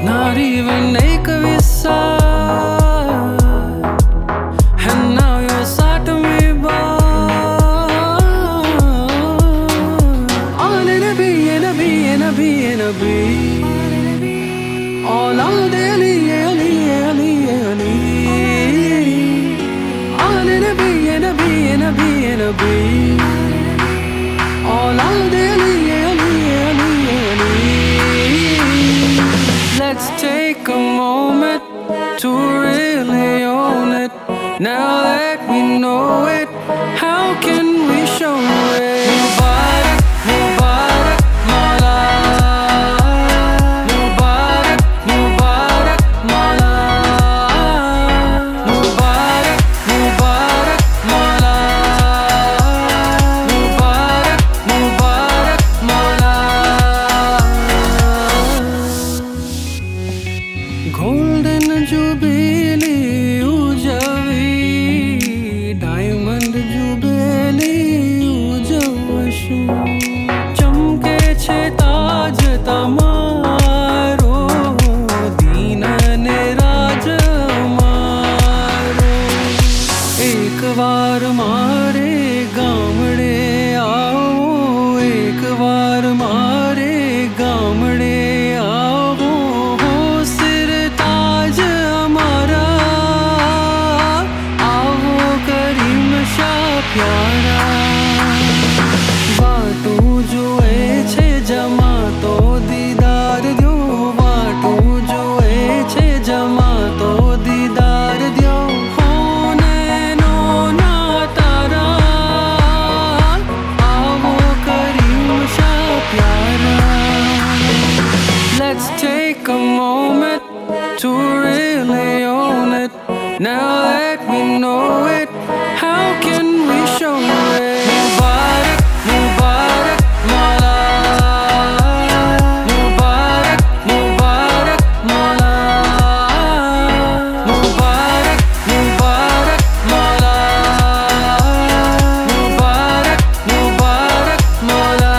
Not even a kavissa, and now you're sat me by. On in a bee, in a bee, in a bee, in a bee. All out daily, Ali, Ali, Ali. On in a bee, in a bee, in a bee, in a bee. All out daily, Ali, Ali, Ali. Let's take a moment to really own it. Now that we know it, how can we show it? Mubarak, Mubarak, Mawla. Mubarak, Mubarak, Mawla. Mubarak, Mubarak, Mawla. Mubarak, Mubarak, Mawla. Golden Jubilee ujavi, Diamond Jubilee ujavashu. Chamke che taaj tamaro, deenane raaj maro. Ek baar mare gaamde aao, ek baar mare gaamde aao. Sir taaj hamara, aao Karim Shah pyara. Baatu jo eche jama to didar dyo, baatu jo eche jama to didar dyo. Hone no na tara, aao Karim Shah pyara. Let's take a moment to really own it. Now that we know it, how can we show it? Mubarak, Mubarak, Mawla. Mubarak, Mubarak, Mawla. Mubarak, Mubarak, Mawla. Mubarak, Mubarak, Mawla.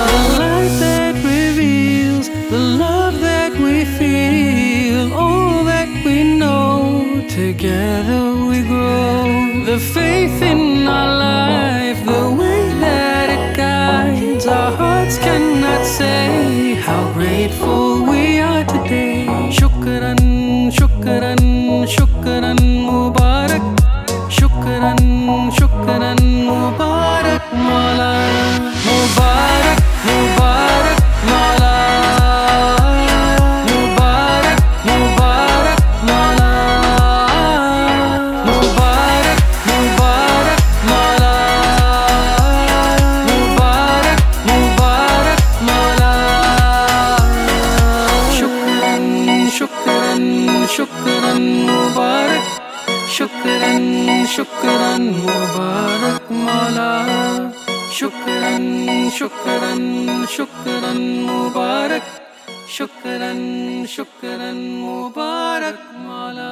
The light that reveals the love that we feel, all that we know, together we grow. The faith in our life, the way that it guides our hearts cannot say how grateful we are today. Shukran, shukran, shukran, Mubarak. Shukran, shukran, Mubarak, Mawla. Mubarak, Mubarak, Mawla. Mubarak, Mubarak, Mawla. Mubarak, Mubarak, Mawla. Mubarak, Mubarak, Mawla. Shukran, shukran, shukran, Mubarak. Shukran, shukran, Mubarak, Mawla. Shukran, shukran, shukran, Mubarak. Shukran, shukran, Mubarak, Mawla.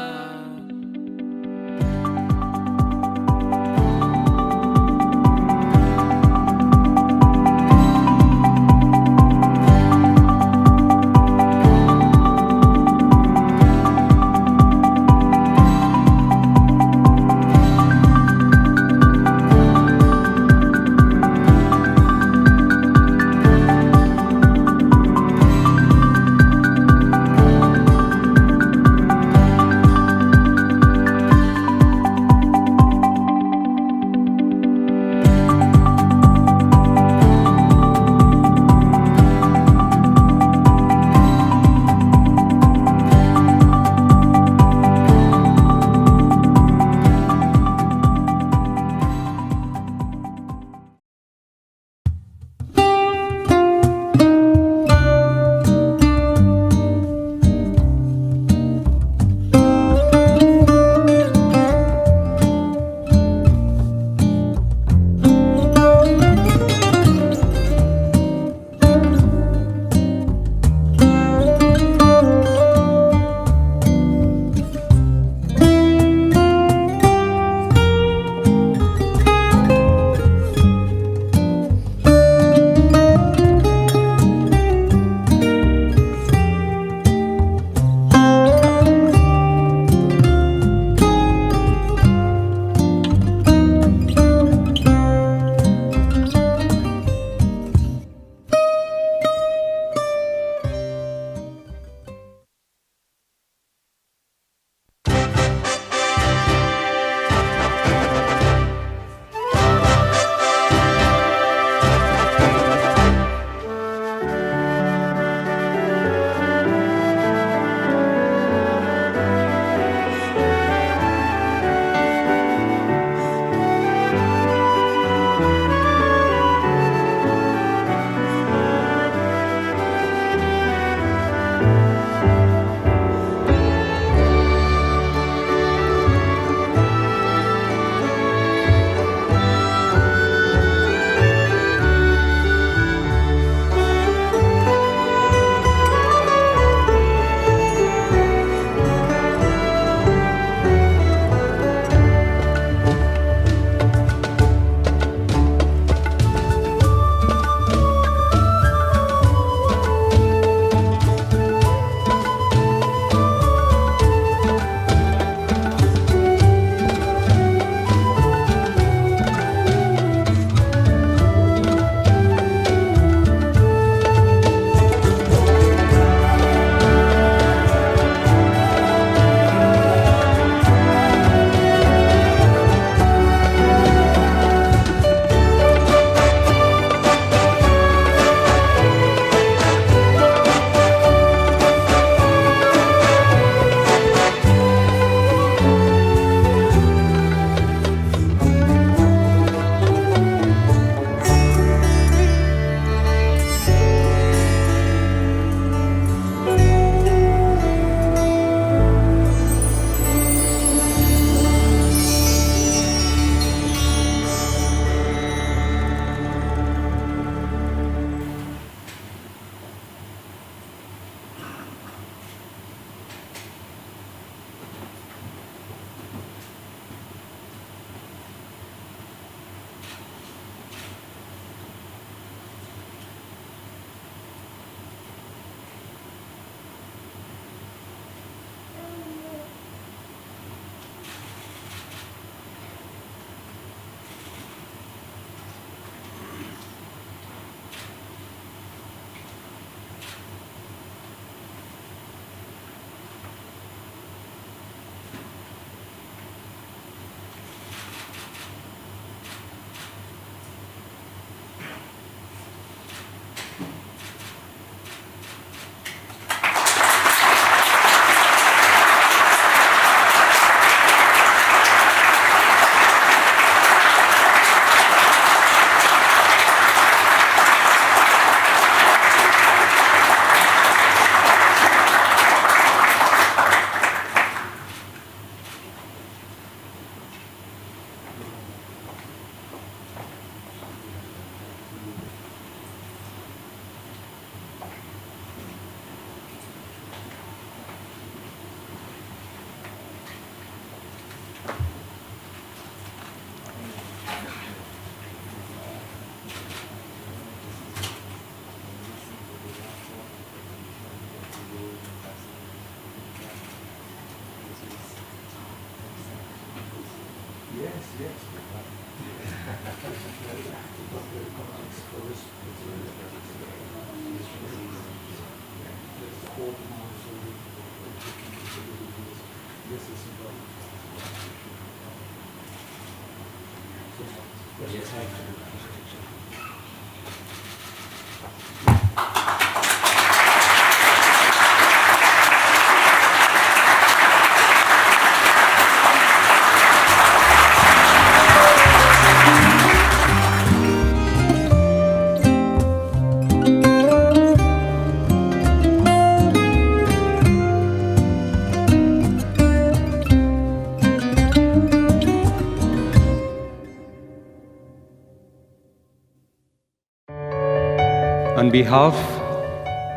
On behalf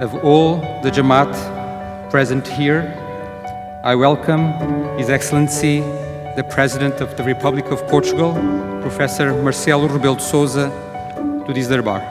of all the Jamaat present here, I welcome His Excellency, the President of the Republic of Portugal, Professor Marcelo Rebelo de Sousa, to this Darbar.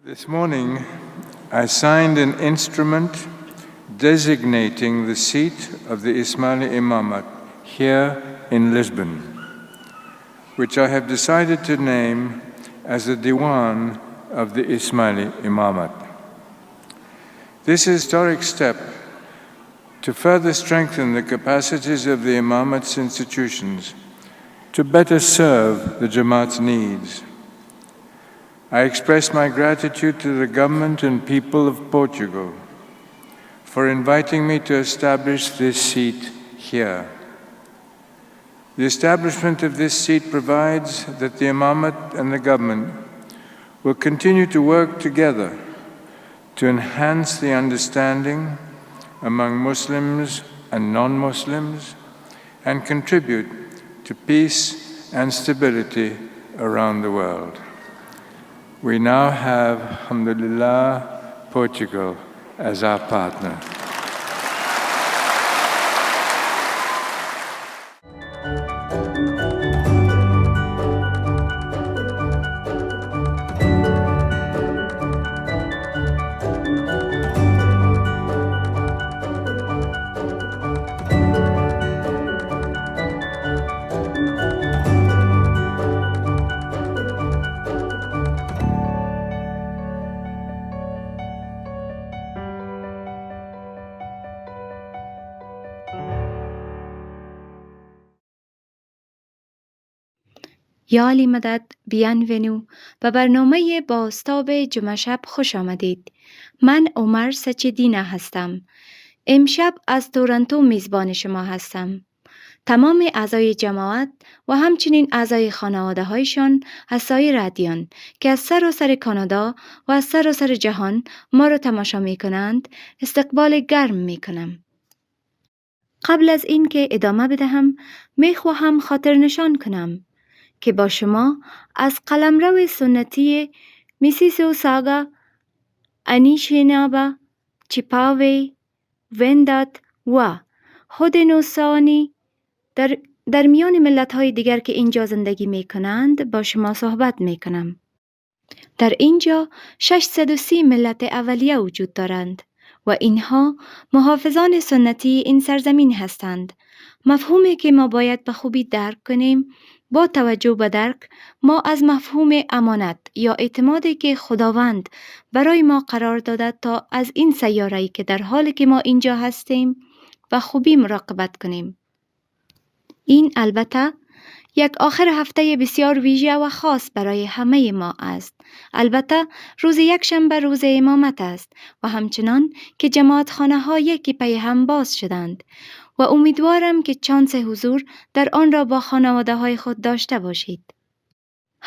This morning, I signed an instrument designating the seat of the Ismaili Imamat here in Lisbon, which I have decided to name as the Diwan of the Ismaili Imamat. This historic step to further strengthen the capacities of the Imamat's institutions to better serve the Jamaat's needs. I express my gratitude to the government and people of Portugal for inviting me to establish this seat here. The establishment of this seat provides that the Imamat and the government will continue to work together to enhance the understanding among Muslims and non-Muslims and contribute to peace and stability around the world. We now have, alhamdulillah, Portugal as our partner. یا علی مدد بیانونو به برنامه بازتاب جمعه شب خوش آمدید. من عمر سچدینا هستم. امشب از تورنتو میزبان شما هستم. تمام اعضای جماعت و همچنین اعضای خانواده هایشان از سایر ادیان که از سراسر کانادا و از سراسر جهان ما را تماشا می کنند استقبال گرم می کنم. قبل از این که ادامه بدهم می خواهم خاطر نشان کنم که با شما از قلمرو سنتی میسیسو ساگا، انیشینابا، چیپاوی، وندات و هودنوسانی در میان ملت‌های دیگر که اینجا زندگی می کنند با شما صحبت می کنم. در اینجا 630 ملت اولیه وجود دارند و اینها محافظان سنتی این سرزمین هستند. مفهومی که ما باید به خوبی درک کنیم. با توجه به درک ما از مفهوم امانت یا اعتمادی که خداوند برای ما قرار داده تا از این سیاره‌ای که در حالی که ما اینجا هستیم و خوبی مراقبت کنیم. این البته یک آخر هفته بسیار ویژه و خاص برای همه ما است. البته روز یکشنبه روز امامت است و همچنان که جماعتخانه ها یکی پی هم باز شدند و امیدوارم که چانس حضور در آن را با خانواده های خود داشته باشید.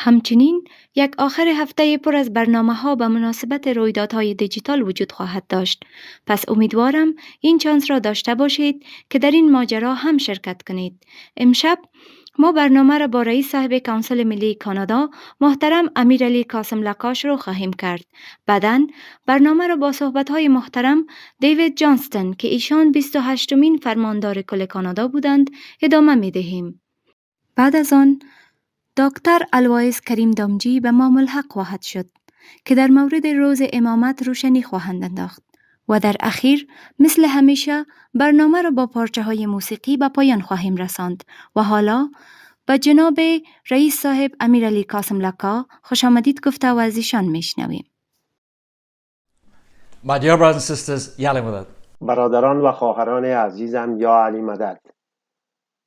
همچنین یک آخر هفته پر از برنامه‌ها به مناسبت رویدادهای دیجیتال وجود خواهد داشت. پس امیدوارم این چانس را داشته باشید که در این ماجرا هم شرکت کنید. امشب ما برنامه را با رئیس صاحب کانسل ملی کانادا محترم امیرعلی قاسم لقا شروع خواهیم کرد. بعداً برنامه را با صحبت‌های محترم دیوید جانستون که ایشان 28مین فرماندار کل کانادا بودند ادامه می‌دهیم. بعد از آن دکتر الوایس کریم دامجی به ما ملحق خواهد شد که در مورد روز امامت روشنی خواهند انداخت و در اخیر مثل همیشه برنامه را با پارچه های موسیقی به پایان خواهیم رساند و حالا به جناب رئیس صاحب امیرعلی قاسم لقا خوش آمدید گفته و از ایشان میشنویم. My dear brothers and sisters, Ya Ali Madad. برادران و خواهران عزیزم، یا علی مدد.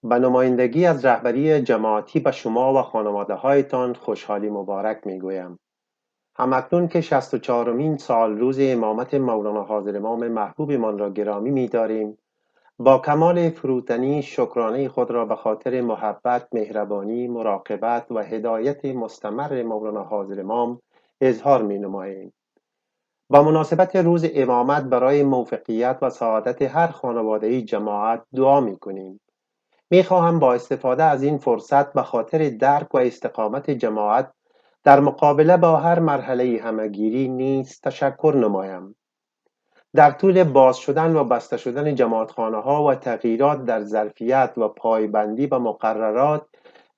به نمایندگی از رهبری جماعتی به شما و خانواده هایتان خوشحالی مبارک میگویم. همکنون که 64مین سال روز امامت مولانا حاضر امام محبوبمان را گرامی می‌داریم، با کمال فروتنی شکرانه خود را به خاطر محبت، مهربانی، مراقبت و هدایت مستمر مولانا حاضر امام اظهار می‌نماییم. با مناسبت روز امامت برای موفقیت و سعادت هر خانواده‌ای جماعت دعا می‌کنیم. می‌خواهم با استفاده از این فرصت به خاطر درک و استقامت جماعت در مقابله با هر مرحله همگیری نیز تشکر نمایم. در طول باز شدن و بسته شدن جماعتخانه‌ها و تغییرات در ظرفیت و پایبندی به مقررات،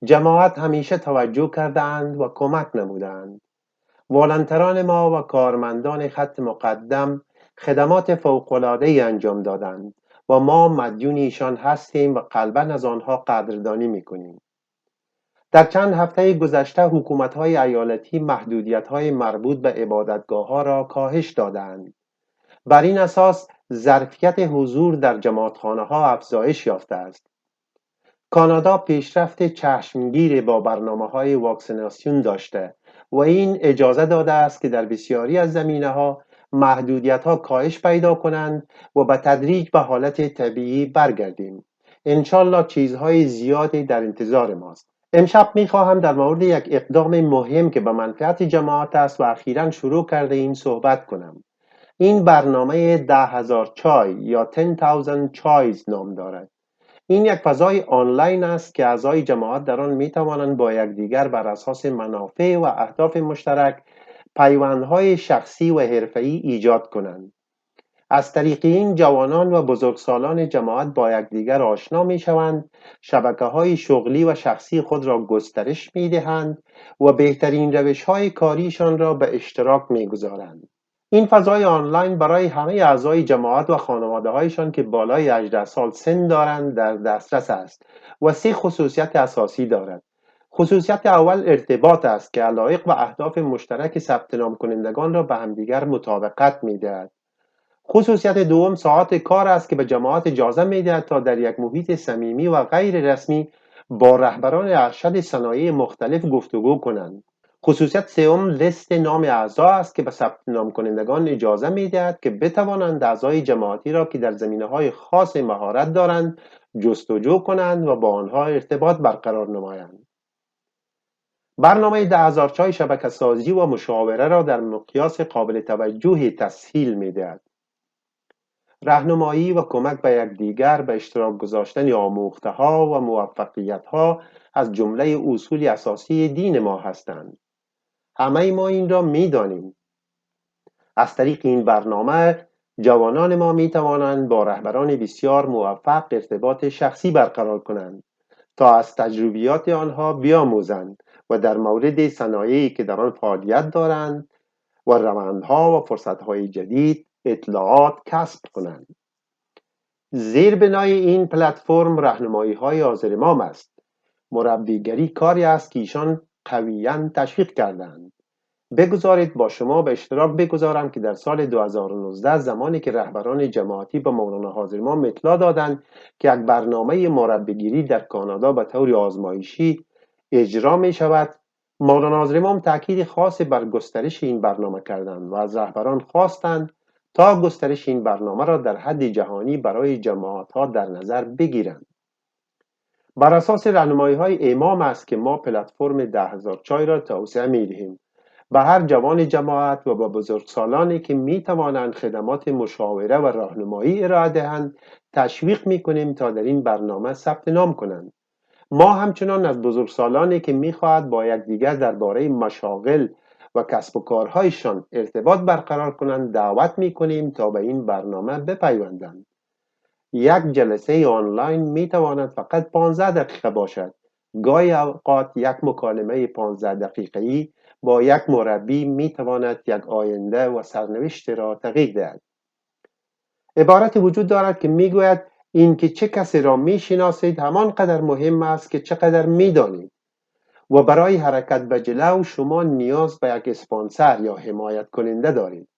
جماعت همیشه توجه کردند و کمک نمودند. والنتران ما و کارمندان خط مقدم خدمات فوق‌العاده‌ای انجام دادند و ما مدیون ایشان هستیم و قلباً از آنها قدردانی می‌کنیم. در چند هفته گذشته حکومت‌های ایالتی محدودیت‌های مربوط به عبادتگاه‌ها را کاهش دادند. بر این اساس ظرفیت حضور در جماعتخانه‌ها افزایش یافته است. کانادا پیشرفت چشمگیری با برنامه‌های واکسیناسیون داشته و این اجازه داده است که در بسیاری از زمینه‌ها محدودیت‌ها کاهش پیدا کنند و به تدریج به حالت طبیعی برگردیم. انشالله چیزهای زیادی در انتظار ماست. امشب می‌خواهم در مورد یک اقدام مهم که به منفعت جماعت است و اخیراً شروع کرده این صحبت کنم. این برنامه 10,000 چای یا 10,000 چایز نام دارد. این یک فضای آنلاین است که اعضای جماعت در آن می‌توانند با یکدیگر بر اساس منافع و اهداف مشترک پیوندهای شخصی و حرفه‌ای ایجاد کنند. از طریق این جوانان و بزرگسالان جماعت با یکدیگر آشنا می‌شوند، شبکه‌های شغلی و شخصی خود را گسترش می‌دهند و بهترین روش‌های کاریشان را به اشتراک می‌گذارند. این فضای آنلاین برای همه اعضای جماعت و خانواده‌هایشان که بالای 18 سال سن دارند در دسترس است و 3 خصوصیت اساسی دارد. خصوصیت اول ارتباط است که علایق و اهداف مشترک ثبت نام کنندگان را به همدیگر مطابقت می‌دهد. خصوصیت دوم ساعات کار است که به جماعت اجازه می‌دهد تا در یک محیط صمیمی و غیر رسمی با رهبران ارشد صنایع مختلف گفتگو کنند. خصوصیت سوم لیست نام اعضا است که به ثبت نام کنندگان اجازه می‌دهد که بتوانند اعضای جماعتی را که در زمینه‌های خاص مهارت دارند جستجو کنند و با آنها ارتباط برقرار نمایند. برنامه 10,000 چای شبکه‌سازی و مشاوره را در مقیاس قابل توجهی تسهیل می‌دهد. راهنمایی و کمک به یکدیگر به اشتراک گذاشتن آموخته‌ها و موفقیت‌ها از جمله اصول اساسی دین ما هستند. همه ما این را می‌دانیم. از طریق این برنامه جوانان ما می‌توانند با رهبران بسیار موفق ارتباط شخصی برقرار کنند تا از تجربیات آنها بیاموزند و در مورد صنایعی که در آن فعالیت دارند و روندها و فرصت‌های جدید اطلاعات کسب کنند. زیربنای این پلتفرم راهنمایی‌های حاضر امام است. مربیگری کاری است که ایشان قویاً تشویق کردند. بگذارید با شما به اشتراک بگذارم که در سال 2019 زمانی که رهبران جماعتی به مولانا حاضر امام اطلاع دادند که یک برنامه مربیگیری در کانادا به طور آزمایشی اجرا می شود، مولانا حاضر امام تاکید خاصی بر گسترش این برنامه کردند و از رهبران خواستند تا گسترش این برنامه را در حد جهانی برای جماعت‌ها در نظر بگیرند. بر اساس راهنمایی‌های امام است که ما پلتفرم 10,000 چای را توسعه می‌دهیم. به هر جوان جماعت و به بزرگسالانی که می‌توانند خدمات مشاوره و راهنمایی ارائه دهند تشویق می‌کنیم تا در این برنامه ثبت نام کنند. ما همچنان از بزرگسالانی که می‌خواهند با یکدیگر درباره مشاغل و کسب و کارهایشان ارتباط برقرار کنند دعوت می‌کنیم تا به این برنامه بپیوندند. یک جلسه آنلاین می‌تواند فقط 15 دقیقه باشد. گاهی اوقات یک مکالمه 15 دقیقه‌ای با یک مربی می‌تواند یک آینده و سرنوشت را تغییر دهد. عبارت وجود دارد که می‌گوید اینکه چه کسی را می‌شناسید همانقدر مهم است که چقدر می‌دانید و برای حرکت به جلو شما نیاز به یک اسپانسر یا حمایت کننده دارید.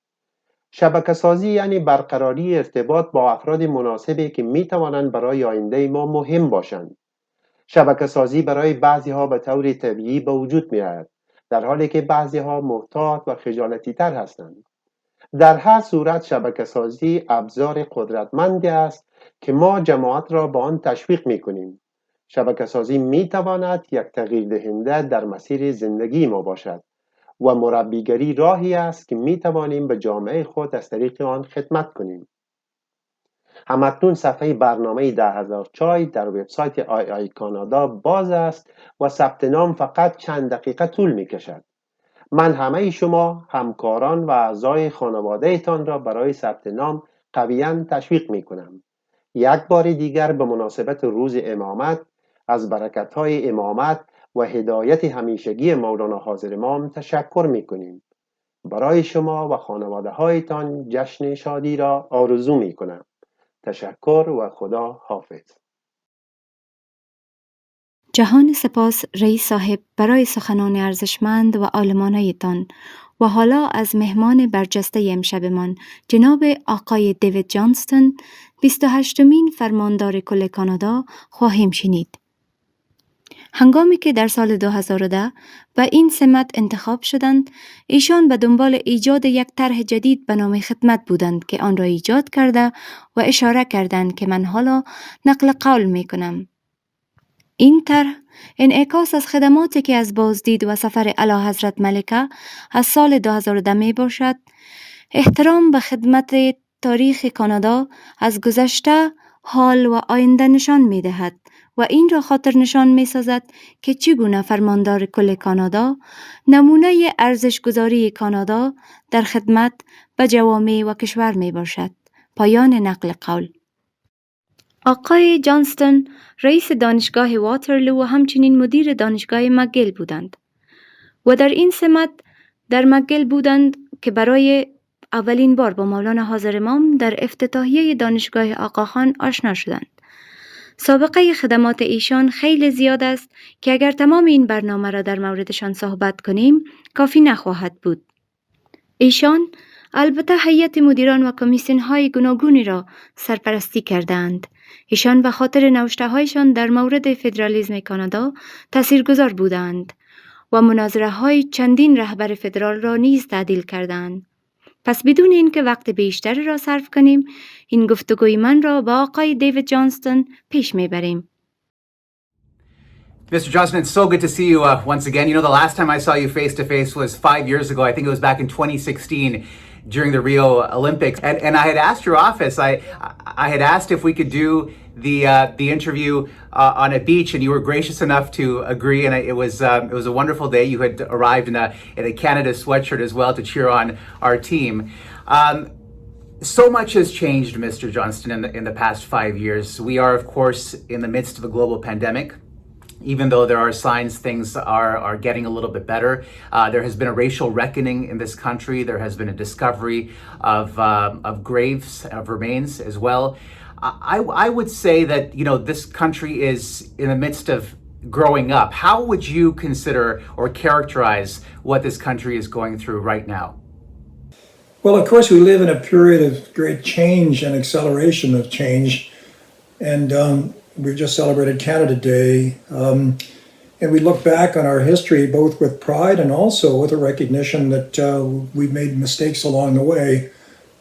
شبکه سازی یعنی برقراری ارتباط با افراد مناسبی که می‌توانند برای آینده ما مهم باشند. شبکه سازی برای بعضی ها به طور طبیعی به وجود می‌آید، در حالی که بعضی ها محتاط و خجالتی تر هستند. در هر صورت شبکه سازی ابزار قدرتمندی است که ما جماعت را با آن تشویق می‌کنیم. شبکه سازی می‌تواند یک تغییر دهنده در مسیر زندگی ما باشد و مربیگری راهی است که می‌توانیم به جامعه خود از طریق آن خدمت کنیم. همکنون صفحه برنامه 10,000 چای در وبسایت آی کانادا باز است و ثبت نام فقط چند دقیقه طول می‌کشد. من همه شما همکاران و اعضای خانواده تان را برای ثبت نام قویاً تشویق می‌کنم. یک بار دیگر به مناسبت روز امامت از برکت‌های امامت و هدایت همیشگی مولانا حاضر امام تشکر می‌کنیم. برای شما و خانواده هایتان جشن شادی را آرزو می‌کنم. تشکر و خدا حافظ. جهان سپاس رئیس صاحب برای سخنان ارزشمند و عالمانه‌تان و حالا از مهمان برجسته امشبمان جناب آقای دیوید جانستون 28مین فرماندار کل کانادا خواهیم شنید. هنگامی که در سال 2010 به این سمت انتخاب شدند، ایشان به دنبال ایجاد یک طرح جدید به نام خدمت بودند که آن را ایجاد کرده و اشاره کردند که من حالا نقل قول می کنم. این طرح انعکاس از خدماتی که از بازدید و سفر اعلیحضرت ملکه از سال 2010 می باشد. احترام به خدمت تاریخ کانادا از گذشته، حال و آینده نشان می دهد و این را خاطر نشان می سازد که چگونه فرماندار کل کانادا نمونه ارزشگذاری کانادا در خدمت به جوامع و کشور می باشد. پایان نقل قول. آقای جانستون رئیس دانشگاه واترلو و همچنین مدیر دانشگاه مکگیل بودند و در این سمت در مکگیل بودند که برای اولین بار با مولانا حاضر امام در افتتاحیه دانشگاه آقاخان آشنا شدند. سابقه خدمات ایشان خیلی زیاد است که اگر تمام این برنامه را در موردشان صحبت کنیم کافی نخواهد بود. ایشان البته هیئت مدیران و کمیسیون های گوناگونی را سرپرستی کردند. ایشان به خاطر نوشته هایشان در مورد فدرالیسم کانادا تاثیرگذار بودند و مناظره های چندین رهبر فدرال را نیز تعدیل کردند. پس بدون اینکه وقت بیشتری را صرف کنیم، این گفتگوی من را با آقای دیوید جانستون پیش میبریم. Mr. Johnston, it's so good to see you once again. You know, the last time I saw you face to face was 5 years ago. I think it was back in 2016 during the Rio Olympics. And I had asked your office, I had asked if we could do the interview on a beach, and you were gracious enough to agree. And it was a wonderful day. You had arrived in a Canada sweatshirt as well to cheer on our team. So much has changed, Mr. Johnston, in the past 5 years. We are, of course, in the midst of a global pandemic. Even though there are signs things are getting a little bit better, there has been a racial reckoning in this country. There has been a discovery of graves, of remains as well. I would say that, you know, this country is in the midst of growing up, how would you consider or characterize what this country is going through right now? Well, of course, we live in a period of great change and acceleration of change. And we've just celebrated Canada Day. And we look back on our history both with pride and also with a recognition that we've made mistakes along the way,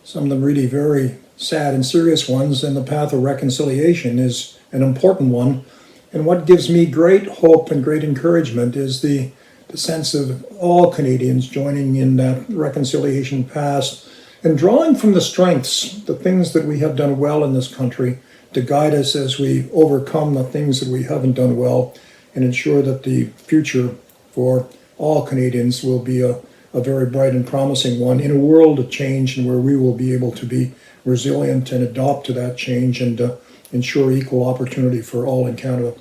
some of them really very sad and serious ones, and the path of reconciliation is an important one. And what gives me great hope and great encouragement is the sense of all Canadians joining in that reconciliation path and drawing from the strengths, the things that we have done well in this country, to guide us as we overcome the things that we haven't done well and ensure that the future for all Canadians will be a very bright and promising one in a world of change, and where we will be able to be resilient and adapt to that change and ensure equal opportunity for all in Canada.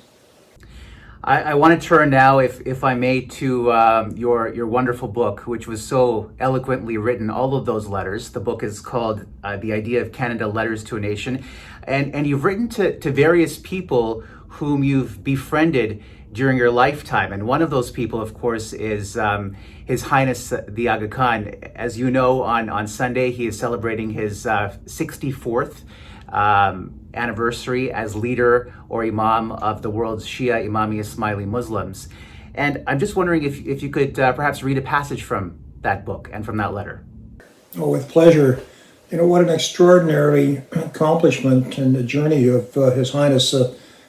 I want to turn now, if I may, to your wonderful book, which was so eloquently written, all of those letters. The book is called The Idea of Canada, Letters to a Nation. And you've written to various people whom you've befriended during your lifetime. And one of those people, of course, is His Highness the Aga Khan. As you know, on Sunday, he is celebrating his 64th anniversary as leader or Imam of the world's Shia Imami Ismaili Muslims. And I'm just wondering if you could perhaps read a passage from that book and from that letter. Oh, with pleasure. You know, what an extraordinary accomplishment in the journey of His Highness,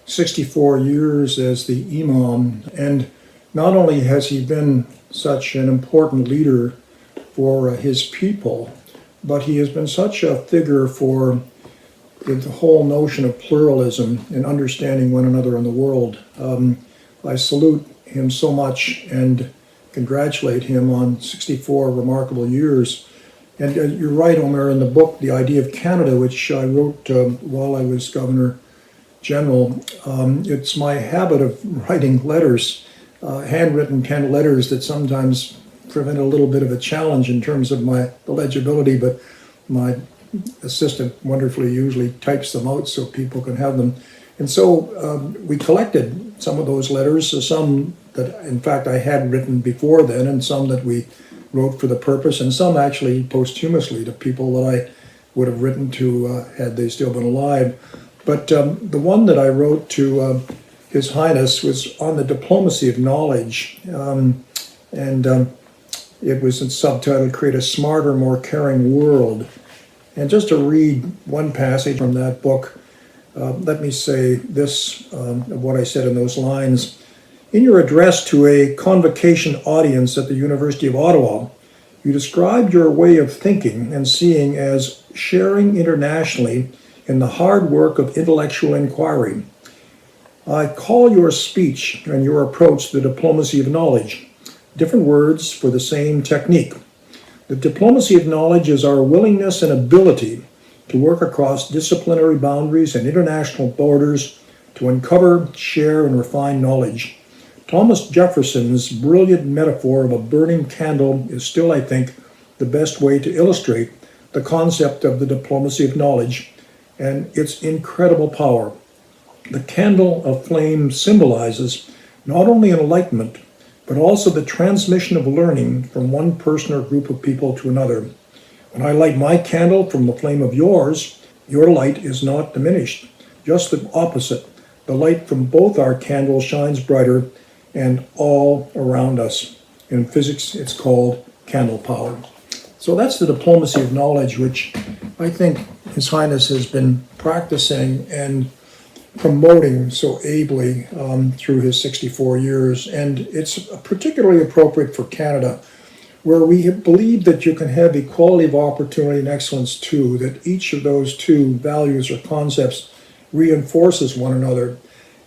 64 years as the Imam. And not only has he been such an important leader for his people, but he has been such a figure for the whole notion of pluralism and understanding one another in the world. I salute him so much and congratulate him on 64 remarkable years. And you're right, Omar, in the book, The Idea of Canada, which I wrote while I was Governor General, it's my habit of writing letters, handwritten kind of letters that sometimes present a little bit of a challenge in terms of the legibility, but my assistant wonderfully usually types them out so people can have them. And so we collected some of those letters, some that in fact I had written before then, and some that we wrote for the purpose, and some actually posthumously to people that I would have written to had they still been alive. But the one that I wrote to His Highness was on the diplomacy of knowledge, and it was subtitled Create a Smarter, More Caring World. And just to read one passage from that book, let me say this of what I said in those lines. In your address to a convocation audience at the University of Ottawa, you described your way of thinking and seeing as sharing internationally in the hard work of intellectual inquiry. I call your speech and your approach the diplomacy of knowledge, different words for the same technique. The diplomacy of knowledge is our willingness and ability to work across disciplinary boundaries and international borders to uncover, share, and refine knowledge. Thomas Jefferson's brilliant metaphor of a burning candle is still, I think, the best way to illustrate the concept of the diplomacy of knowledge and its incredible power. The candle of flame symbolizes not only enlightenment, but also the transmission of learning from one person or group of people to another. When I light my candle from the flame of yours, your light is not diminished. Just the opposite. The light from both our candles shines brighter and all around us. In physics, it's called candle power. So that's the diplomacy of knowledge, which I think His Highness has been practicing and promoting so ably through his 64 years. And it's particularly appropriate for Canada, where we believe that you can have equality of opportunity and excellence too, that each of those two values or concepts reinforces one another.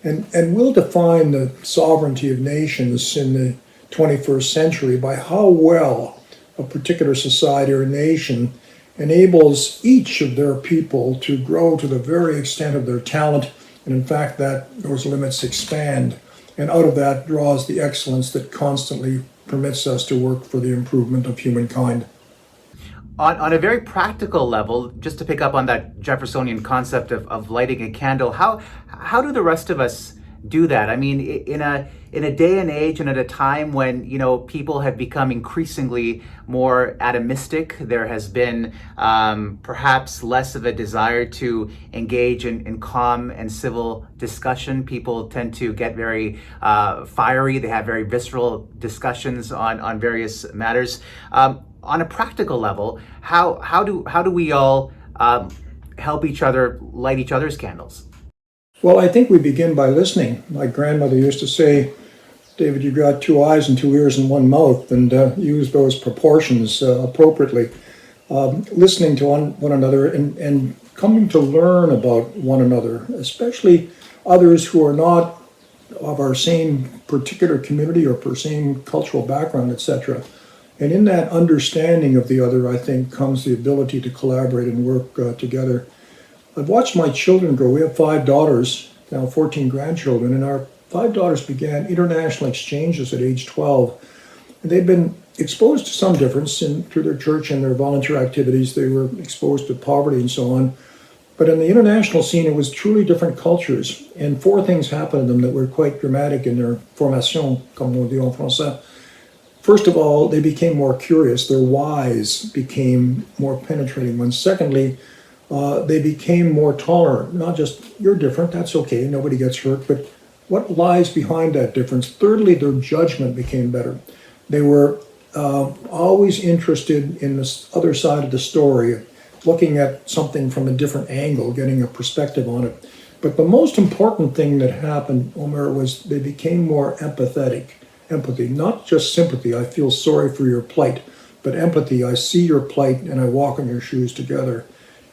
And we'll define the sovereignty of nations in the 21st century by how well a particular society or nation enables each of their people to grow to the very extent of their talent. And in fact, those limits expand. And out of that draws the excellence that constantly permits us to work for the improvement of humankind. On a very practical level, just to pick up on that Jeffersonian concept of lighting a candle, how do the rest of us do that? I mean, in a day and age and at a time when, people have become increasingly more atomistic, there has been perhaps less of a desire to engage in calm and civil discussion. People tend to get very fiery. They have very visceral discussions on various matters. On a practical level, how do we all help each other light each other's candles? Well, I think we begin by listening. My grandmother used to say, David, you've got 2 eyes and 2 ears and 1 mouth, and use those proportions appropriately. Listening to one another and coming to learn about one another, especially others who are not of our same particular community or same cultural background, etc. And in that understanding of the other, I think, comes the ability to collaborate and work together. I've watched my children grow. We have 5 daughters, now 14 grandchildren, and our 5 daughters began international exchanges at age 12. And they've been exposed to some difference through their church and their volunteer activities. They were exposed to poverty and so on. But in the international scene, it was truly different cultures. And 4 things happened to them that were quite dramatic in their formation, comme on dit en français. First of all, they became more curious. Their whys became more penetrating ones. Secondly, they became more tolerant. Not just, you're different, that's okay, nobody gets hurt, but what lies behind that difference? Thirdly, their judgment became better. They were always interested in this other side of the story, looking at something from a different angle, getting a perspective on it. But the most important thing that happened, Omar, was they became more empathetic. Empathy, not just sympathy, I feel sorry for your plight, but empathy, I see your plight and I walk in your shoes together.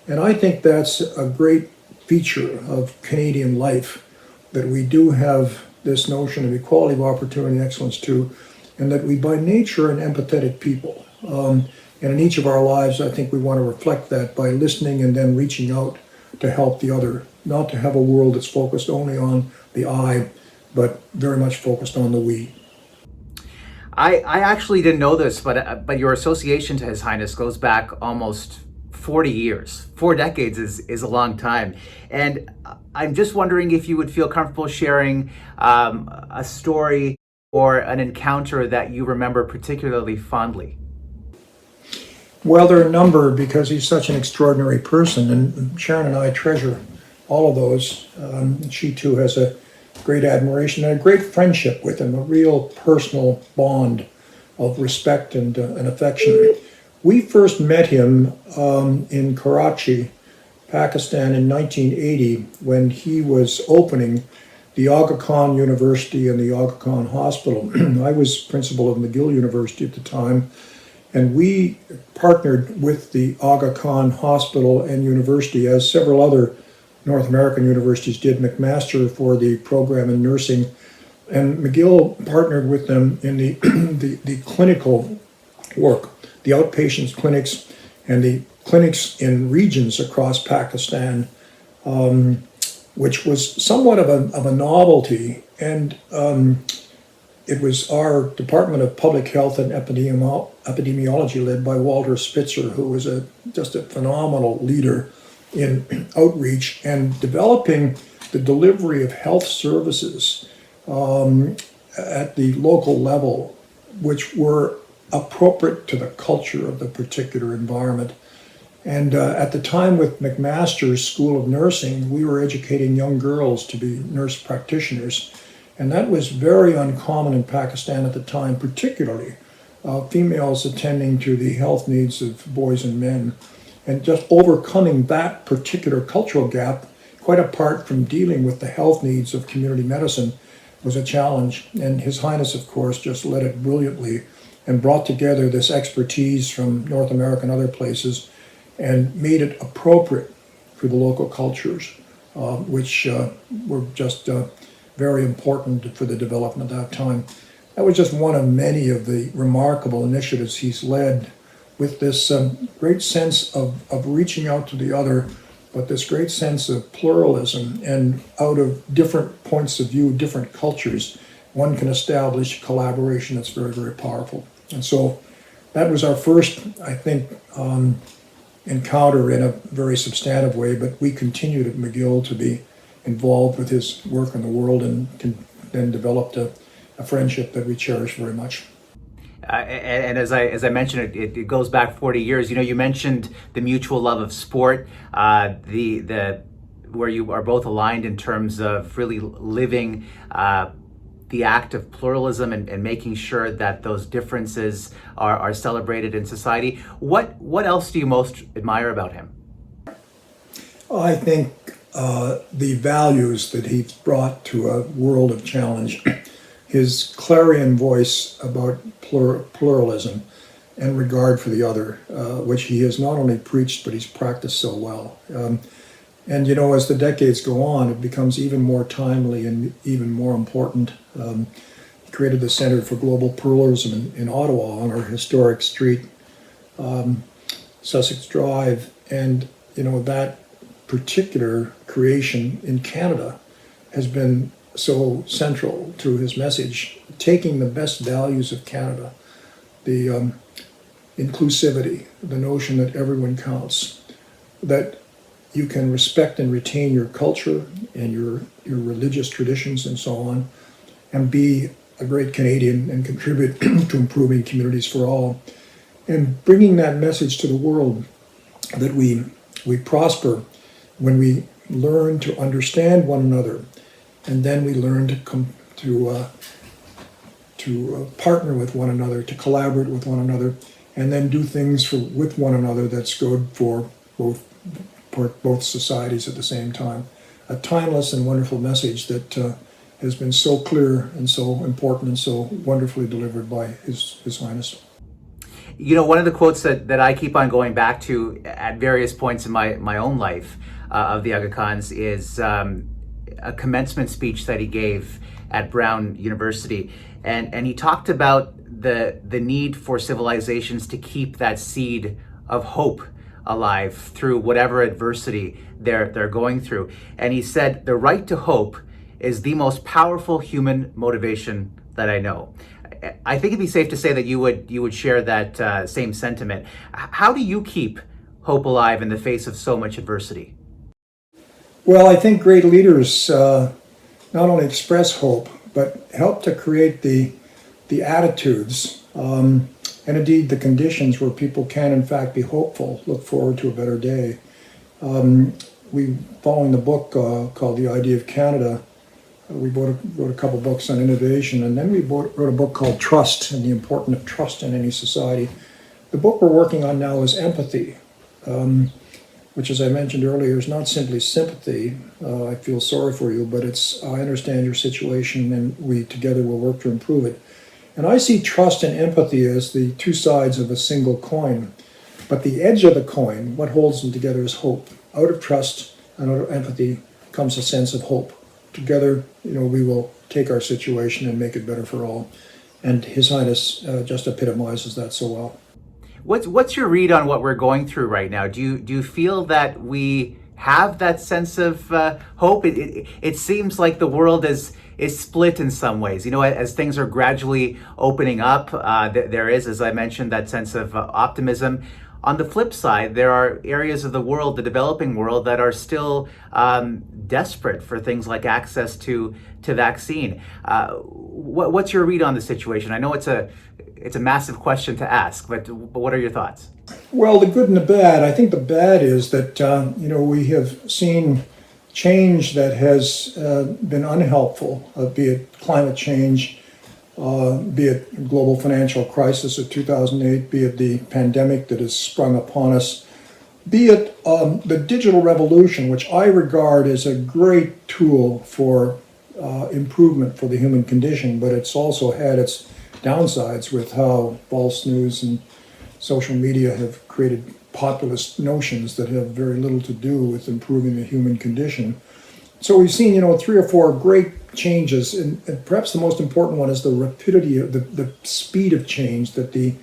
And I think that's a great feature of Canadian life, that we do have this notion of equality of opportunity and excellence too, and that we by nature are an empathetic people. And in each of our lives, I think we want to reflect that by listening and then reaching out to help the other, not to have a world that's focused only on the I, but very much focused on the we. I actually didn't know this, but your association to His Highness goes back almost 40 years. 4 decades is a long time. And I'm just wondering if you would feel comfortable sharing a story or an encounter that you remember particularly fondly. Well, there are a number because he's such an extraordinary person, and Sharon and I treasure all of those. She too has a great admiration and a great friendship with him, a real personal bond of respect and affection. We first met him in Karachi, Pakistan in 1980 when he was opening the Aga Khan University and the Aga Khan Hospital. I was principal of McGill University at the time, and we partnered with the Aga Khan Hospital and University, as several other North American universities did, McMaster for the program in nursing, and McGill partnered with them in the clinical work, the outpatients clinics and the clinics in regions across Pakistan, which was somewhat of a novelty. And it was our Department of Public Health and Epidemiology led by Walter Spitzer, who was just a phenomenal leader in outreach and developing the delivery of health services at the local level, which were appropriate to the culture of the particular environment. And at the time with McMaster's School of Nursing, we were educating young girls to be nurse practitioners. And that was very uncommon in Pakistan at the time, particularly females attending to the health needs of boys and men. And just overcoming that particular cultural gap, quite apart from dealing with the health needs of community medicine, was a challenge. And His Highness, of course, just led it brilliantly and brought together this expertise from North America and other places and made it appropriate for the local cultures, which were just very important for the development at that time. That was just one of many of the remarkable initiatives he's led, with this great sense of reaching out to the other, but this great sense of pluralism, and out of different points of view, different cultures, one can establish collaboration that's very, very powerful. And so that was our first, I think, encounter in a very substantive way, but we continued at McGill to be involved with his work in the world and then developed a friendship that we cherish very much. And as I mentioned, it goes back 40 years. You mentioned the mutual love of sport, the where you are both aligned in terms of really living the act of pluralism and making sure that those differences are celebrated in society. What else do you most admire about him? I think the values that he's brought to a world of challenge, his clarion voice about pluralism and regard for the other, which he has not only preached, but he's practiced so well. And as the decades go on, it becomes even more timely and even more important. He created the Center for Global Pluralism in Ottawa on our historic street, Sussex Drive. And, that particular creation in Canada has been so central to his message, taking the best values of Canada, the inclusivity, the notion that everyone counts, that you can respect and retain your culture and your religious traditions and so on, and be a great Canadian and contribute to improving communities for all. And bringing that message to the world that we prosper when we learn to understand one another, and then we learn to come to partner with one another, to collaborate with one another, and then do things with one another that's good for both societies at the same time. A timeless and wonderful message that has been so clear and so important and so wonderfully delivered by His Highness. One of the quotes that I keep on going back to at various points in my own life of the Aga Khans is a commencement speech that he gave at Brown University. And he talked about the need for civilizations to keep that seed of hope alive through whatever adversity they're going through. And he said, the right to hope is the most powerful human motivation that I know. I think it'd be safe to say that you would share that same sentiment. How do you keep hope alive in the face of so much adversity? Well, I think great leaders not only express hope, but help to create the attitudes and indeed the conditions where people can in fact be hopeful, look forward to a better day. Following the book called The Idea of Canada, we wrote a couple books on innovation, and then we wrote a book called Trust and the Importance of Trust in Any Society. The book we're working on now is Empathy, which, as I mentioned earlier, is not simply sympathy. I feel sorry for you, but it's I understand your situation and we together will work to improve it. And I see trust and empathy as the two sides of a single coin. But the edge of the coin, what holds them together, is hope. Out of trust and out of empathy comes a sense of hope. Together, we will take our situation and make it better for all. And His Highness just epitomizes that so well. What's your read on what we're going through right now? Do you feel that we have that sense of hope? It seems like the world is split in some ways. As things are gradually opening up, there is, as I mentioned, that sense of optimism. On the flip side, there are areas of the world, the developing world, that are still desperate for things like access to vaccine. What's your read on the situation? I know it's a massive question to ask, but what are your thoughts? Well, the good and the bad. I think the bad is that we have seen change that has been unhelpful, be it climate change, be it global financial crisis of 2008, be it the pandemic that has sprung upon us, be it the digital revolution, which I regard as a great tool for improvement for the human condition, but it's also had its downsides with how false news and social media have created populist notions that have very little to do with improving the human condition. So we've seen, 3 or 4 great changes, and perhaps the most important one is the rapidity of the speed of change, that the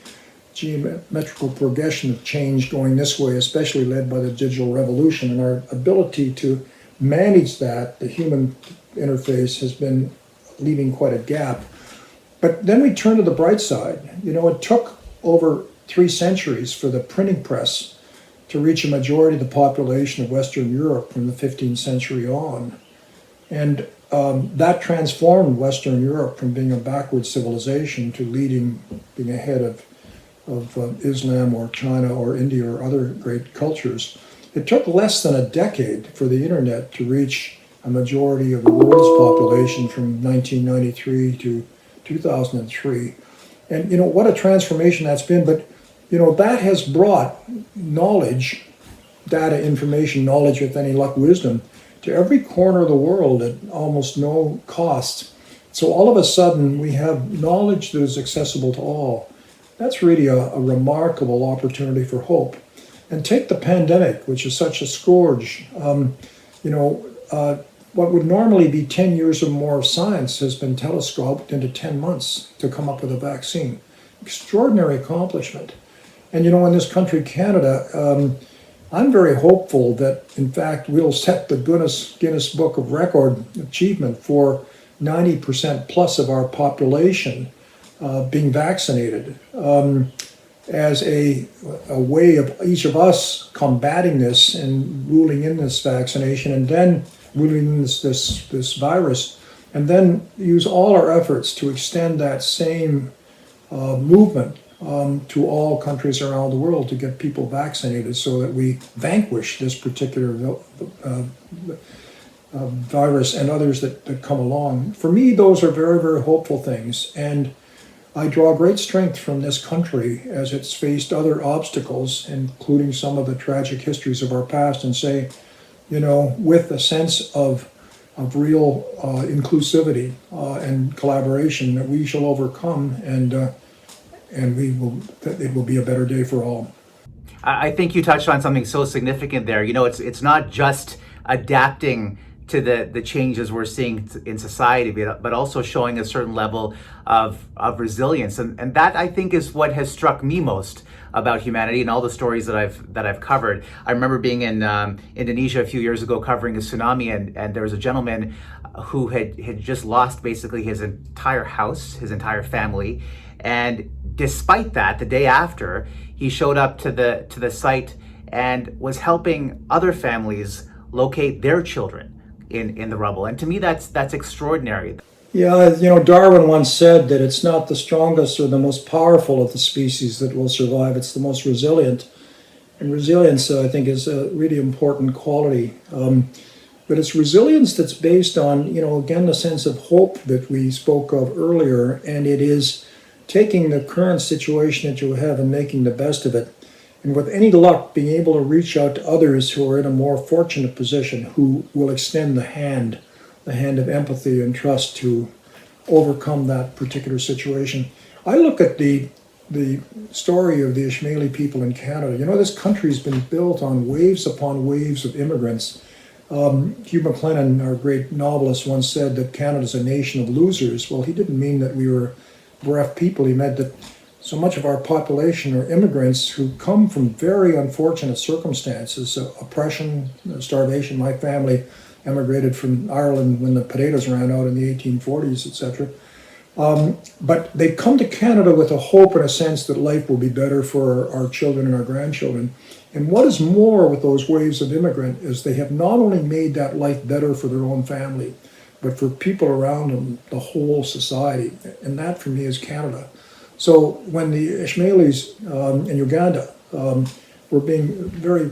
geometrical progression of change going this way, especially led by the digital revolution, and our ability to manage that, the human interface, has been leaving quite a gap. But then we turn to the bright side. It took over 3 centuries for the printing press to reach a majority of the population of Western Europe from the 15th century on. And that transformed Western Europe from being a backward civilization to being ahead of Islam or China or India or other great cultures. It took less than a decade for the internet to reach a majority of the world's population from 1993 to 2003. And what a transformation that's been. But that has brought knowledge, data, information, knowledge with any luck, wisdom, to every corner of the world at almost no cost. So all of a sudden we have knowledge that is accessible to all. That's really a remarkable opportunity for hope. And take the pandemic, which is such a scourge. What would normally be 10 years or more of science has been telescoped into 10 months to come up with a vaccine. Extraordinary accomplishment. And in this country, Canada, I'm very hopeful that, in fact, we'll set the Guinness Book of Record achievement for 90% plus of our population being vaccinated as a way of each of us combating this and ruling in this vaccination and then ruling in this virus, and then use all our efforts to extend that same movement to all countries around the world to get people vaccinated so that we vanquish this particular virus and others that come along. For me, those are very, very hopeful things. And I draw great strength from this country as it's faced other obstacles, including some of the tragic histories of our past, and say, with a sense of real inclusivity and collaboration, that we shall overcome, and it will be a better day for all. I think you touched on something so significant there. It's not just adapting to the changes we're seeing in society, but also showing a certain level of resilience. And that, I think, is what has struck me most about humanity and all the stories that I've covered. I remember being in Indonesia a few years ago covering a tsunami, and there was a gentleman who had just lost basically his entire house, his entire family. And despite that, the day after, he showed up to the site and was helping other families locate their children in the rubble. And to me, that's extraordinary. Yeah, Darwin once said that it's not the strongest or the most powerful of the species that will survive, it's the most resilient. And resilience, I think, is a really important quality. But it's resilience that's based on, again, the sense of hope that we spoke of earlier, and it is taking the current situation that you have and making the best of it. And with any luck, being able to reach out to others who are in a more fortunate position, who will extend the hand of empathy and trust to overcome that particular situation. I look at the story of the Ismaili people in Canada. This country's been built on waves upon waves of immigrants. Hugh MacLennan, our great novelist, once said that Canada's a nation of losers. Well, he didn't mean that we were bereft people. He meant that so much of our population are immigrants who come from very unfortunate circumstances, oppression, starvation. My family emigrated from Ireland when the potatoes ran out in the 1840s, etc. But they come to Canada with a hope and a sense that life will be better for our children and our grandchildren. And what is more with those waves of immigrant is they have not only made that life better for their own family, but for people around them, the whole society. And that, for me, is Canada. So when the Ismailis in Uganda were being very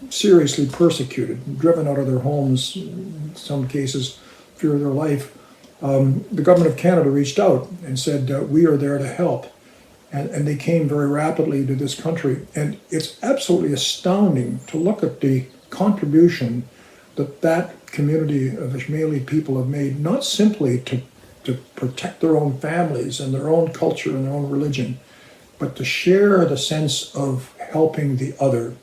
seriously persecuted, driven out of their homes, in some cases, fear of their life, the government of Canada reached out and said, we are there to help. And they came very rapidly to this country. And it's absolutely astounding to look at the contribution that community of Ismaili people have made, not simply to protect their own families and their own culture and their own religion, but to share the sense of helping the other,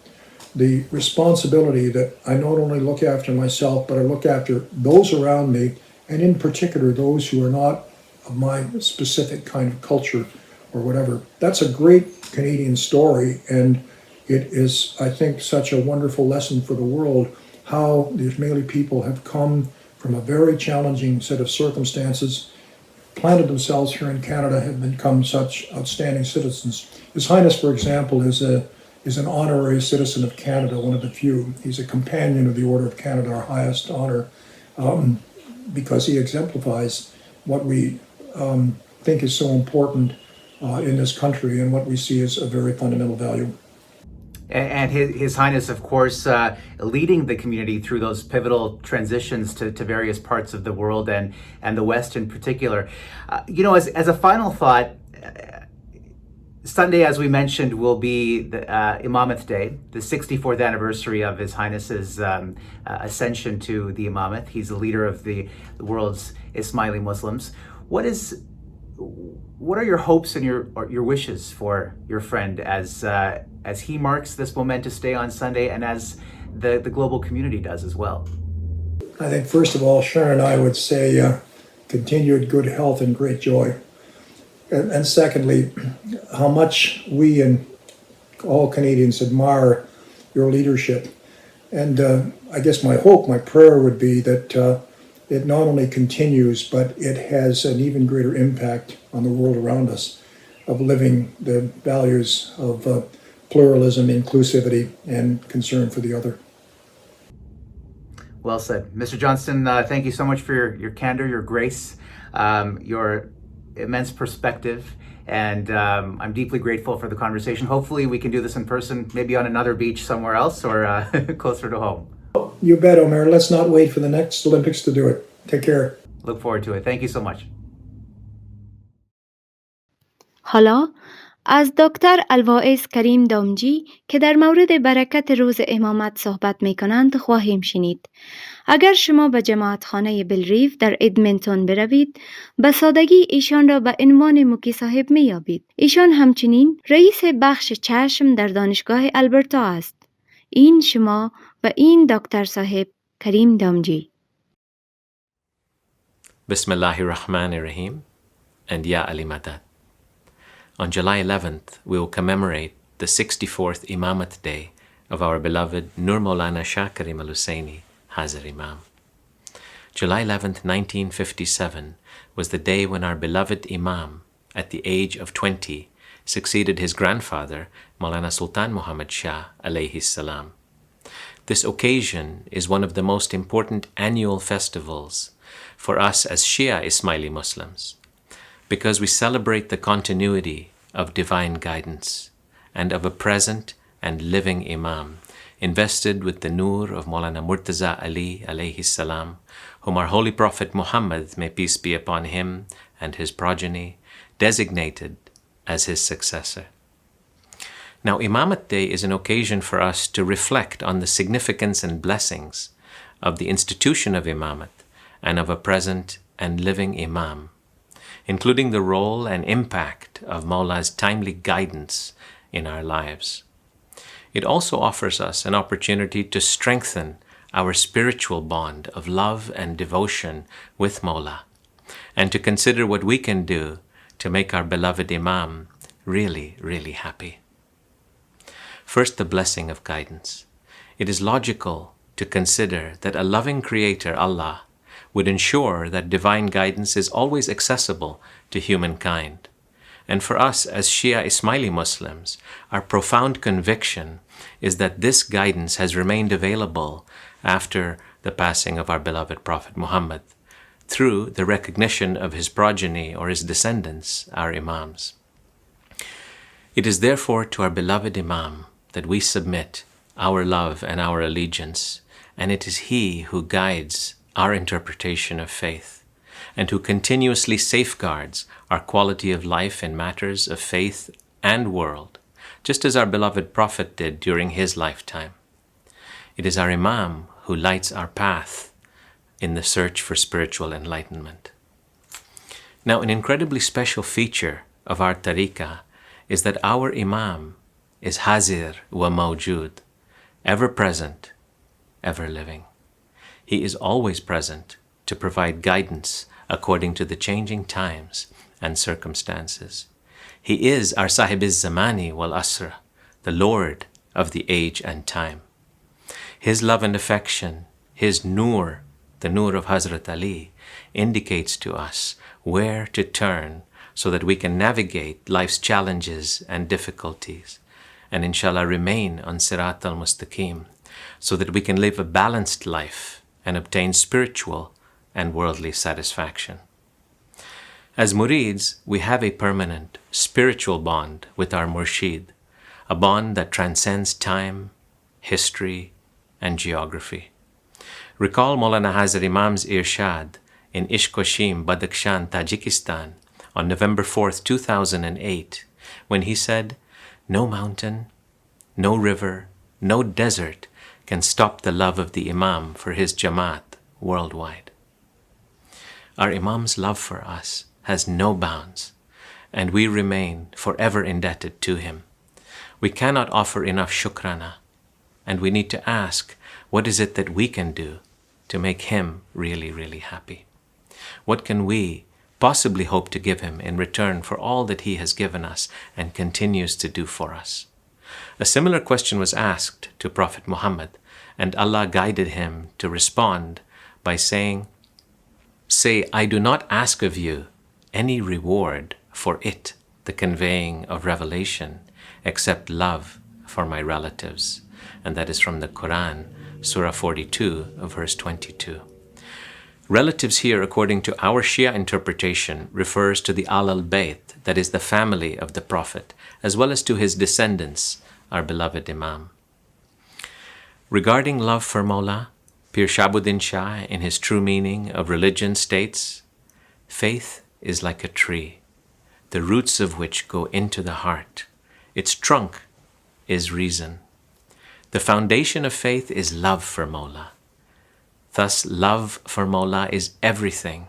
the responsibility that I not only look after myself, but I look after those around me, and in particular those who are not of my specific kind of culture or whatever. That's a great Canadian story, and it is, I think, such a wonderful lesson for the world, how the Ismaili people have come from a very challenging set of circumstances, planted themselves here in Canada, have become such outstanding citizens. His Highness, for example, is an honorary citizen of Canada, one of the few. He's a companion of the Order of Canada, our highest honor. because he exemplifies what we think is so important in this country and what we see as a very fundamental value. And His Highness, of course, leading the community through those pivotal transitions to various parts of the world and the West in particular. As a final thought, Sunday, as we mentioned, will be the Imamat Day, the 64th anniversary of His Highness's ascension to the Imamat. He's the leader of the world's Ismaili Muslims. What are your hopes and your wishes for your friend as he marks this momentous day on Sunday and as the global community does as well? I think, first of all, Sharon and I would say continued good health and great joy. And secondly, how much we and all Canadians admire your leadership. And I guess my hope, my prayer would be that it not only continues, but it has an even greater impact on the world around us of living the values of pluralism, inclusivity, and concern for the other. Well said. Mr. Johnston, thank you so much for your candor, your grace, your immense perspective, and I'm deeply grateful for the conversation. Hopefully we can do this in person, maybe on another beach somewhere else or closer to home. You bet, Omer. Let's not wait for the next Olympics to do it. Take care. Look forward to it. Thank you so much. حالا از دکتر الواعظ کریم دامجی که در مورد برکت روز امامت صحبت می کنند خواهیم شنید. اگر شما به جماعتخانه بلریف در ادمنتون بروید، به سادگی ایشان را به عنوان موکی صاحب می یابید. ایشان همچنین رئیس بخش چشم در دانشگاه البرتا است. این شما و این دکتر صاحب کریم دامجی. Bismillahirrahmanirrahim and Ya Ali Madad. On July 11th, we will commemorate the 64th Imamat Day of our beloved Nur Mawlana Hazar Hazar Imam. July 11th, 1957 was the day when our beloved Imam, at the age of 20, succeeded his grandfather, Mawlana Sultan Muhammad Shah alayhi salam. This occasion is one of the most important annual festivals for us as Shia Ismaili Muslims, because we celebrate the continuity of divine guidance and of a present and living Imam, invested with the nur of Mawlana Murtaza Ali alayhi salam, whom our Holy Prophet Muhammad, may peace be upon him and his progeny, designated as his successor. Now, Imamat Day is an occasion for us to reflect on the significance and blessings of the institution of Imamat and of a present and living Imam, including the role and impact of Mawla's timely guidance in our lives. It also offers us an opportunity to strengthen our spiritual bond of love and devotion with Mawla, and to consider what we can do to make our beloved Imam really, really happy. First, the blessing of guidance. It is logical to consider that a loving Creator, Allah, would ensure that divine guidance is always accessible to humankind. And for us as Shia Ismaili Muslims, our profound conviction is that this guidance has remained available after the passing of our beloved Prophet Muhammad, through the recognition of his progeny or his descendants, our Imams. It is therefore to our beloved Imam that we submit our love and our allegiance, and it is he who guides our interpretation of faith, and who continuously safeguards our quality of life in matters of faith and world, just as our beloved Prophet did during his lifetime. It is our Imam who lights our path in the search for spiritual enlightenment. Now, an incredibly special feature of our tariqah is that our Imam is Hazir wa Mawjood, ever present, ever living. He is always present to provide guidance according to the changing times and circumstances. He is our Sahibiz Zamani wal Asra, the Lord of the age and time. His love and affection, his nur, the nur of Hazrat Ali, indicates to us where to turn so that we can navigate life's challenges and difficulties, and inshallah remain on Sirat al-Mustaqim, so that we can live a balanced life and obtain spiritual and worldly satisfaction. As murids, we have a permanent spiritual bond with our murshid, a bond that transcends time, history, and geography. Recall Mawlana Hazar Imam's irshad in Ishkoshim, Badakhshan, Tajikistan on November 4th, 2008, when he said, "No mountain, no river, no desert can stop the love of the Imam for his Jamaat worldwide." Our Imam's love for us has no bounds, and we remain forever indebted to him. We cannot offer enough shukrana, and we need to ask, what is it that we can do to make him really, really happy? What can we possibly hope to give him in return for all that he has given us and continues to do for us? A similar question was asked to Prophet Muhammad, and Allah guided him to respond by saying, "Say, I do not ask of you any reward for it, the conveying of revelation, except love for my relatives." And that is from the Quran, Surah 42, verse 22. Relatives here, according to our Shia interpretation, refers to the Al-Bayt, that is the family of the Prophet, as well as to his descendants, our beloved Imam. Regarding love for Mawla, Pir Shabuddin Shah, in his true meaning of religion, states, "Faith is like a tree, the roots of which go into the heart. Its trunk is reason. The foundation of faith is love for Mawla. Thus, love for Mawla is everything,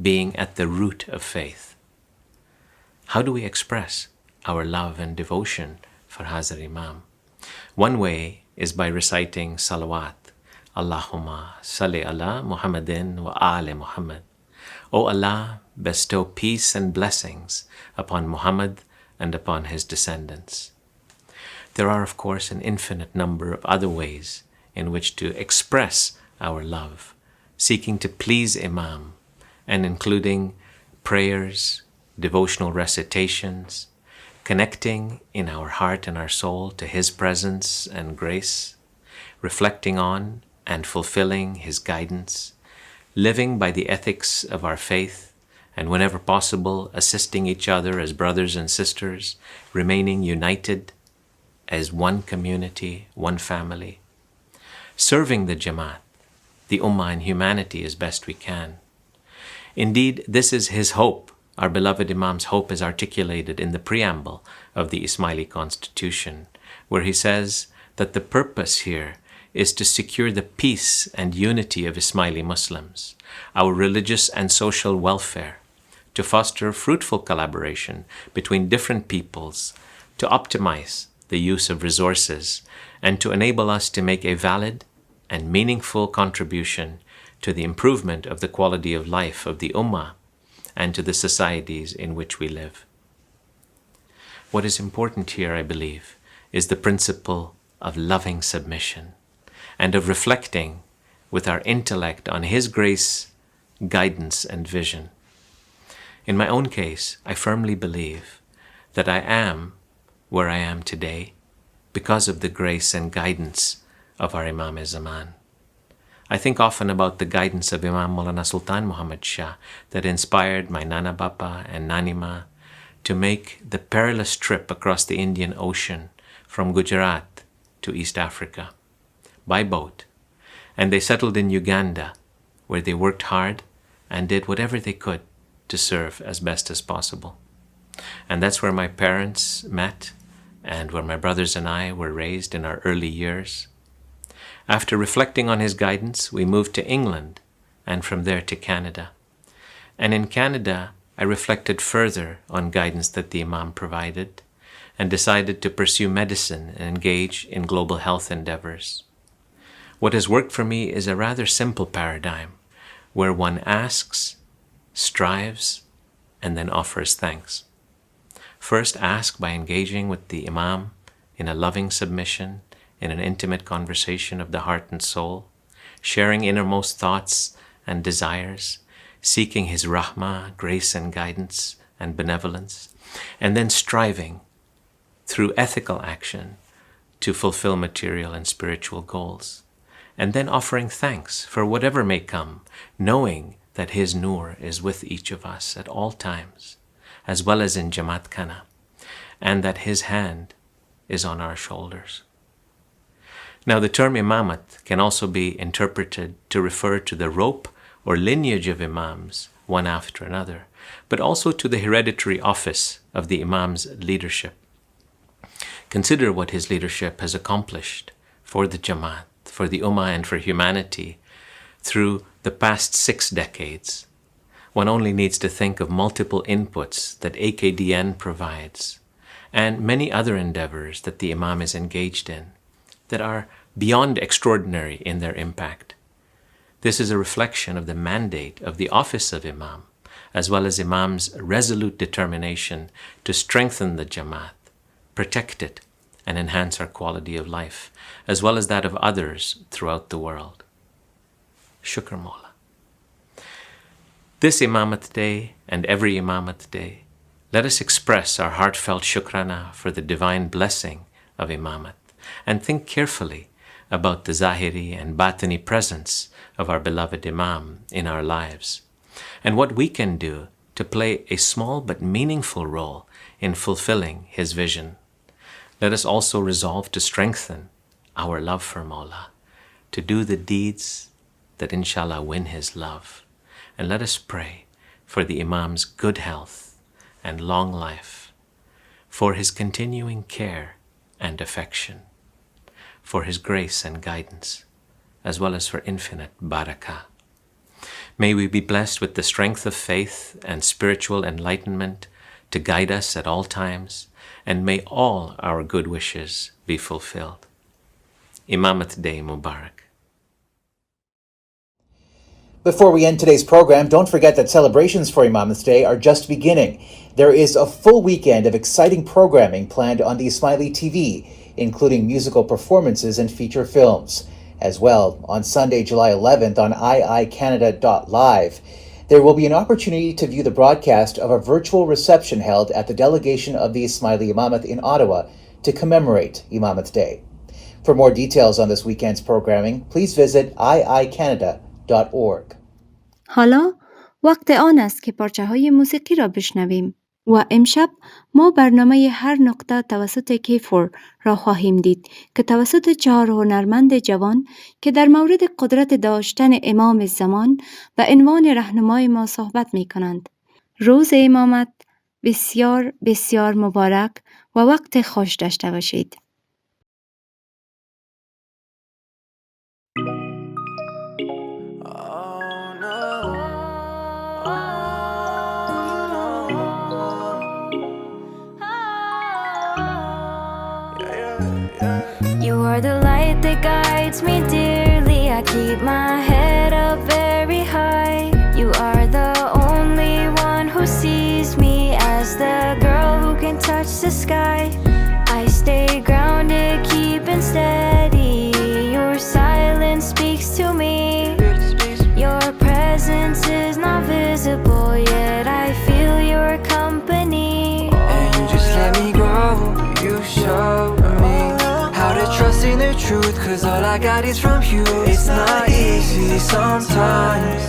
being at the root of faith." How do we express our love and devotion for Hazar Imam? One way is by reciting salawat, Allahumma salli ala Muhammadin wa ali Muhammad. O Allah, bestow peace and blessings upon Muhammad and upon his descendants. There are, of course, an infinite number of other ways in which to express our love, seeking to please Imam, and including prayers, devotional recitations, connecting in our heart and our soul to his presence and grace, reflecting on and fulfilling his guidance, living by the ethics of our faith, and whenever possible, assisting each other as brothers and sisters, remaining united as one community, one family, serving the Jamaat, the Ummah and humanity as best we can. Indeed, this is his hope. Our beloved Imam's hope is articulated in the preamble of the Ismaili Constitution, where he says that the purpose here is to secure the peace and unity of Ismaili Muslims, our religious and social welfare, to foster fruitful collaboration between different peoples, to optimize the use of resources, and to enable us to make a valid and meaningful contribution to the improvement of the quality of life of the Ummah and to the societies in which we live. What is important here, I believe, is the principle of loving submission and of reflecting with our intellect on his grace, guidance, and vision. In my own case, I firmly believe that I am where I am today because of the grace and guidance of our Imam-e-Zaman. I think often about the guidance of Imam Mawlana Sultan Muhammad Shah that inspired my Nana Bappa and Nanima to make the perilous trip across the Indian Ocean from Gujarat to East Africa by boat. And they settled in Uganda, where they worked hard and did whatever they could to serve as best as possible. And that's where my parents met and where my brothers and I were raised in our early years. After reflecting on his guidance, we moved to England and from there to Canada. And in Canada, I reflected further on guidance that the Imam provided and decided to pursue medicine and engage in global health endeavors. What has worked for me is a rather simple paradigm where one asks, strives, and then offers thanks. First, ask by engaging with the Imam in a loving submission, in an intimate conversation of the heart and soul, sharing innermost thoughts and desires, seeking his rahmah, grace and guidance and benevolence, and then striving through ethical action to fulfill material and spiritual goals. and then offering thanks for whatever may come, knowing that His Nur is with each of us at all times, as well as in Jamaat Khana, and that His hand is on our shoulders. Now, the term Imamat can also be interpreted to refer to the rope or lineage of Imams, one after another, but also to the hereditary office of the Imam's leadership. Consider what his leadership has accomplished for the Jamaat, for the Ummah, and for humanity through the past 6 decades. One only needs to think of multiple inputs that AKDN provides and many other endeavors that the Imam is engaged in that are beyond extraordinary in their impact. This is a reflection of the mandate of the office of Imam, as well as Imam's resolute determination to strengthen the Jamaat, protect it, and enhance our quality of life, as well as that of others throughout the world. Shukr Mawla. This Imamat Day and every Imamat Day, let us express our heartfelt shukrana for the divine blessing of Imamat and think carefully about the Zahiri and Batini presence of our beloved Imam in our lives and what we can do to play a small but meaningful role in fulfilling his vision. Let us also resolve to strengthen our love for Mawla, to do the deeds that inshallah win his love. And let us pray for the Imam's good health and long life, for his continuing care and affection, for his grace and guidance, as well as for infinite barakah. May we be blessed with the strength of faith and spiritual enlightenment to guide us at all times, and may all our good wishes be fulfilled. Imamat Day Mubarak. Before we end today's program, don't forget that celebrations for Imamat Day are just beginning. There is a full weekend of exciting programming planned on the Ismaili TV, including musical performances and feature films. As well, on Sunday, July 11th on iicanada.live, there will be an opportunity to view the broadcast of a virtual reception held at the delegation of the Ismaili Imamat in Ottawa to commemorate Imamat Day. For more details on this weekend's programming, please visit iicanada.org. حالا وقت آن است که پارچه های موسیقی را بشنویم و امشب ما برنامه هر نقطه توسط کیفور را خواهیم دید که توسط 4 هنرمند جوان که در مورد قدرت داشتن امام زمان و عنوان راهنمای ما صحبت می کنند. روز امامت بسیار بسیار مبارک و وقت خوش داشته باشید. You are the light that guides me dearly. I keep my head up very high. You are the only one who sees me as the girl who can touch the sky. I stay grounded, keeping steady. Your silence speaks to me. Your presence is not visible, yet I feel your company. And you just let me grow. You show me how to trust in the truth, cause all I got is from you. It's not easy sometimes,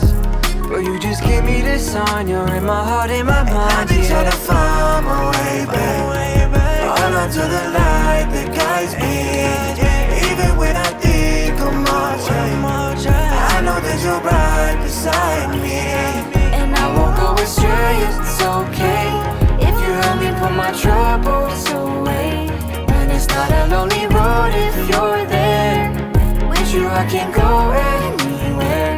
but you just give me the sign. You're in my heart, in my mind. I need you to find my way back, all onto the light that guides me. Even when I think I'm much, I know that you're right beside me. And I won't go astray, it's okay if you help me put my troubles away. And it's not a lonely road if you're there. With you I can go anywhere.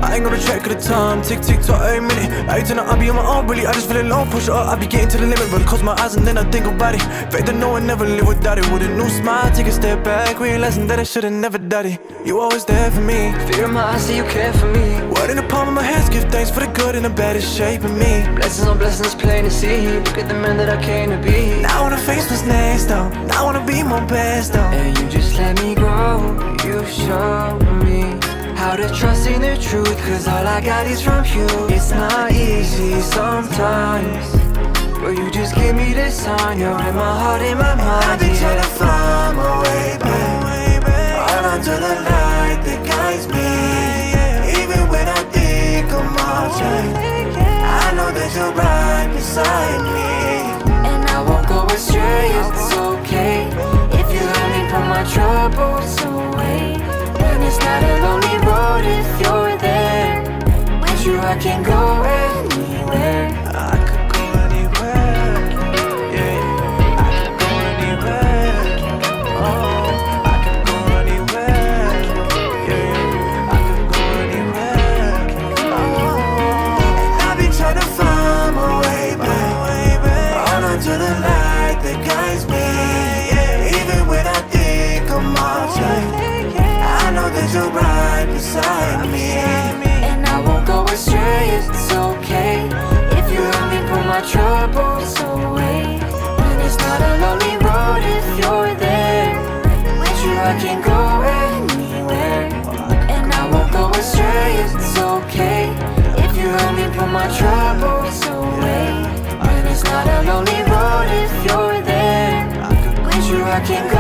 I ain't gonna check the time, tick tick tock every minute. Every time I'll be on my own, really, I just feel alone. Push it up, I be getting to the limit, but I close my eyes and then I think about it. Faith that no one never live without it. With a new smile, take a step back, realizing that I should've never done it. You always there for me, fear in my eyes, see you care for me. Word in the palm of my hands, give thanks for the good and the bad is shaping me. Blessings on blessings, plain to see. Look at the man that I came to be. Now I wanna face what's next though, now I wanna be my best though. And you just let me grow, you show me how to trust in the truth, cause all I got is from you. It's not easy sometimes, but you just give me the sign. You're in my heart, in my mind. I need you to find my way back, all to the light that guides me. Even when I think I'm marching, I know that you're right beside me. And I won't go astray, it's okay if you help me put my troubles away. And it's not a lonely road if you're there. With you I can go anywhere. I could go anywhere. Yeah, I could go anywhere. Oh, I could go anywhere. Yeah, I could go anywhere. Oh, and I've been trying to find my way back, on onto the light that guides me. Even when I think I'm marching, I know that you're right beside me. And I won't go astray, it's okay if you help me put my troubles away. And it's not a lonely road if you're there. With you I can go anywhere. And I won't go astray, it's okay if you help me put my troubles away. And it's not a lonely road if you're there. With you I can go